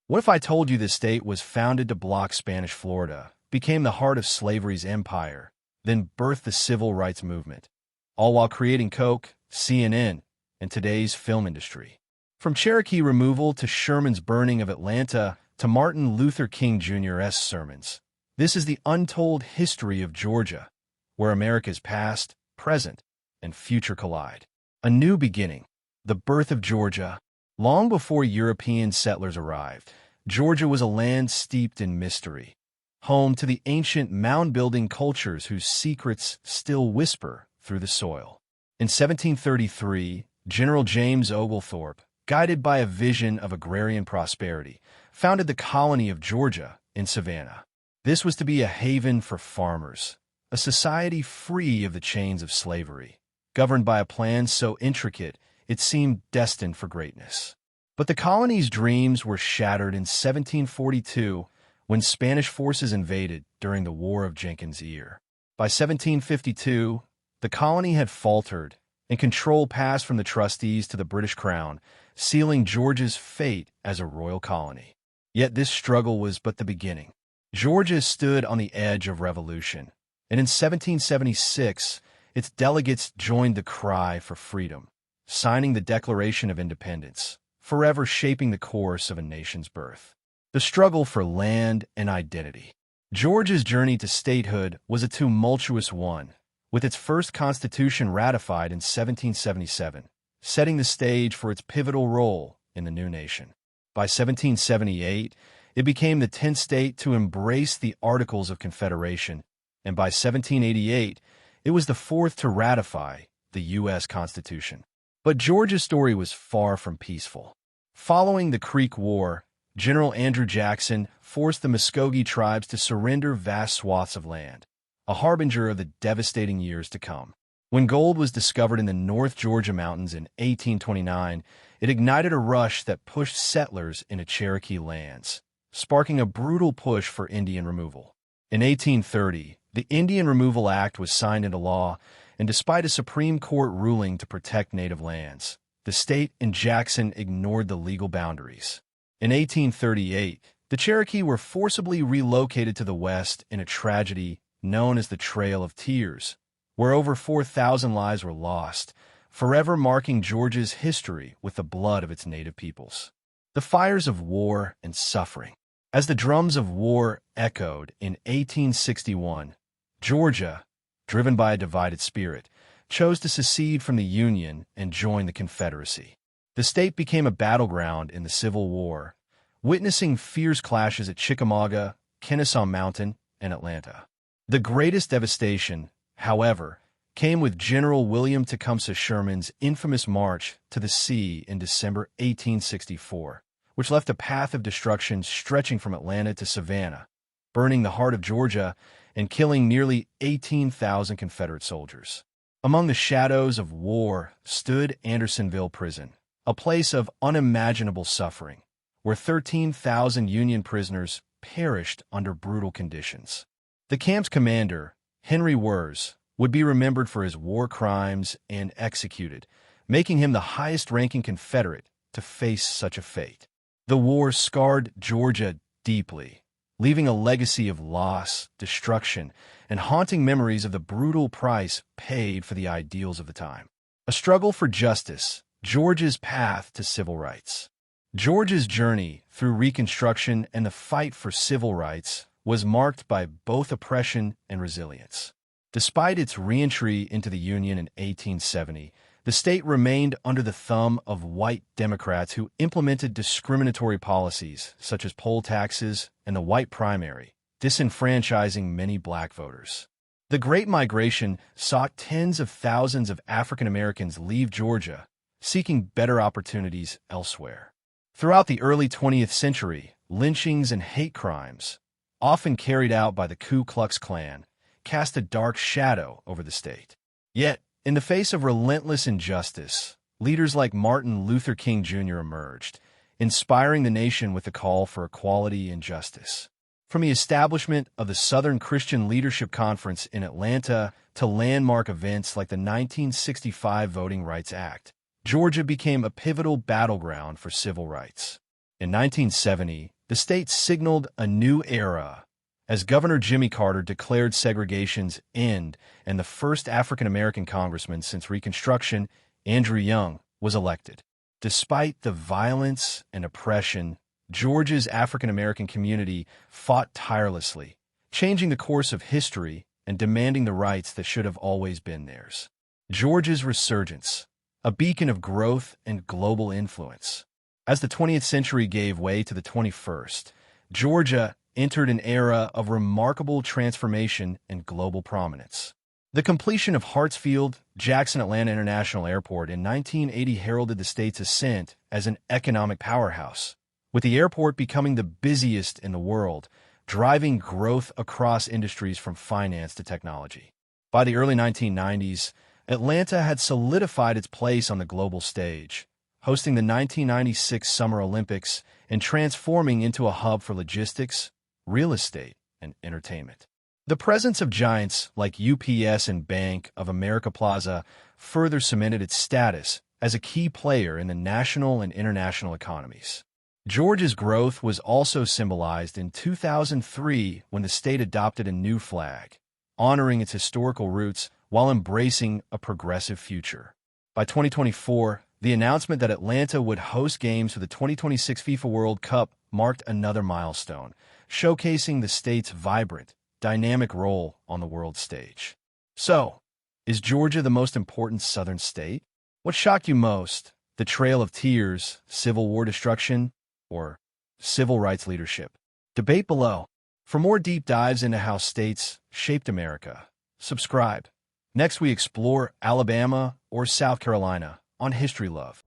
What if I told you this state was founded to block Spanish Florida, became the heart of slavery's empire, then birthed the civil rights movement, all while creating Coke, CNN, and today's film industry? From Cherokee removal to Sherman's burning of Atlanta to Martin Luther King Jr.'s sermons, this is the untold history of Georgia, where America's past, present, and future collide. A new beginning, the birth of Georgia. Long before European settlers arrived, Georgia was a land steeped in mystery, home to the ancient mound-building cultures whose secrets still whisper through the soil. In 1733, General James Oglethorpe, guided by a vision of agrarian prosperity, founded the colony of Georgia in Savannah. This was to be a haven for farmers, a society free of the chains of slavery, governed by a plan so intricate it seemed destined for greatness. But the colony's dreams were shattered in 1742 when Spanish forces invaded during the War of Jenkins' Ear. By 1752, the colony had faltered, and control passed from the trustees to the British Crown, sealing Georgia's fate as a royal colony. Yet this struggle was but the beginning. Georgia stood on the edge of revolution, and in 1776, its delegates joined the cry for freedom, signing the Declaration of Independence, forever shaping the course of a nation's birth. The struggle for land and identity. Georgia's journey to statehood was a tumultuous one, with its first constitution ratified in 1777, setting the stage for its pivotal role in the new nation. By 1778, it became the 10th state to embrace the Articles of Confederation, and by 1788, it was the fourth to ratify the U.S. Constitution. But Georgia's story was far from peaceful. Following the Creek War, General Andrew Jackson forced the Muskogee tribes to surrender vast swaths of land, a harbinger of the devastating years to come. When gold was discovered in the North Georgia mountains in 1829, it ignited a rush that pushed settlers into Cherokee lands, sparking a brutal push for Indian removal. In 1830, the Indian Removal Act was signed into law, and despite a Supreme Court ruling to protect native lands, the state and Jackson ignored the legal boundaries. In 1838, the Cherokee were forcibly relocated to the west in a tragedy known as the Trail of Tears, where over 4,000 lives were lost, forever marking Georgia's history with the blood of its native peoples. The fires of war and suffering. As the drums of war echoed in 1861, Georgia, driven by a divided spirit, chose to secede from the Union and join the Confederacy. The state became a battleground in the Civil War, witnessing fierce clashes at Chickamauga, Kennesaw Mountain, and Atlanta. The greatest devastation, however, came with General William Tecumseh Sherman's infamous march to the sea in December 1864, which left a path of destruction stretching from Atlanta to Savannah, burning the heart of Georgia and killing nearly 18,000 Confederate soldiers. Among the shadows of war stood Andersonville Prison, a place of unimaginable suffering, where 13,000 Union prisoners perished under brutal conditions. The camp's commander, Henry Wirz, would be remembered for his war crimes and executed, making him the highest-ranking Confederate to face such a fate. The war scarred Georgia deeply, leaving a legacy of loss, destruction, and haunting memories of the brutal price paid for the ideals of the time. A struggle for justice, Georgia's path to civil rights. Georgia's journey through Reconstruction and the fight for civil rights was marked by both oppression and resilience. Despite its reentry into the Union in 1870, the state remained under the thumb of white Democrats who implemented discriminatory policies such as poll taxes and the white primary, disenfranchising many black voters. The Great Migration saw tens of thousands of African Americans leave Georgia, seeking better opportunities elsewhere. Throughout the early 20th century, lynchings and hate crimes, often carried out by the Ku Klux Klan, cast a dark shadow over the state. Yet, in the face of relentless injustice, leaders like Martin Luther King Jr. emerged, inspiring the nation with a call for equality and justice. From the establishment of the Southern Christian Leadership Conference in Atlanta to landmark events like the 1965 Voting Rights Act, Georgia became a pivotal battleground for civil rights. In 1970, the state signaled a new era as Governor Jimmy Carter declared segregation's end, and the first African-American congressman since Reconstruction, Andrew Young, was elected. Despite the violence and oppression, Georgia's African-American community fought tirelessly, changing the course of history and demanding the rights that should have always been theirs. Georgia's resurgence, a beacon of growth and global influence. As the 20th century gave way to the 21st, Georgia entered an era of remarkable transformation and global prominence. The completion of Hartsfield-Jackson Atlanta International Airport in 1980 heralded the state's ascent as an economic powerhouse, with the airport becoming the busiest in the world, driving growth across industries from finance to technology. By the early 1990s, Atlanta had solidified its place on the global stage, hosting the 1996 Summer Olympics and transforming into a hub for logistics, real estate, and entertainment. The presence of giants like UPS and Bank of America Plaza further cemented its status as a key player in the national and international economies. Georgia's growth was also symbolized in 2003 when the state adopted a new flag, honoring its historical roots while embracing a progressive future. By 2024, the announcement that Atlanta would host games for the 2026 FIFA World Cup marked another milestone, showcasing the state's vibrant, dynamic role on the world stage. So, is Georgia the most important southern state? What shocked you most? The Trail of Tears, Civil War destruction, or civil rights leadership? Debate below. For more deep dives into how states shaped America, subscribe. Next, we explore Alabama or South Carolina on History Love.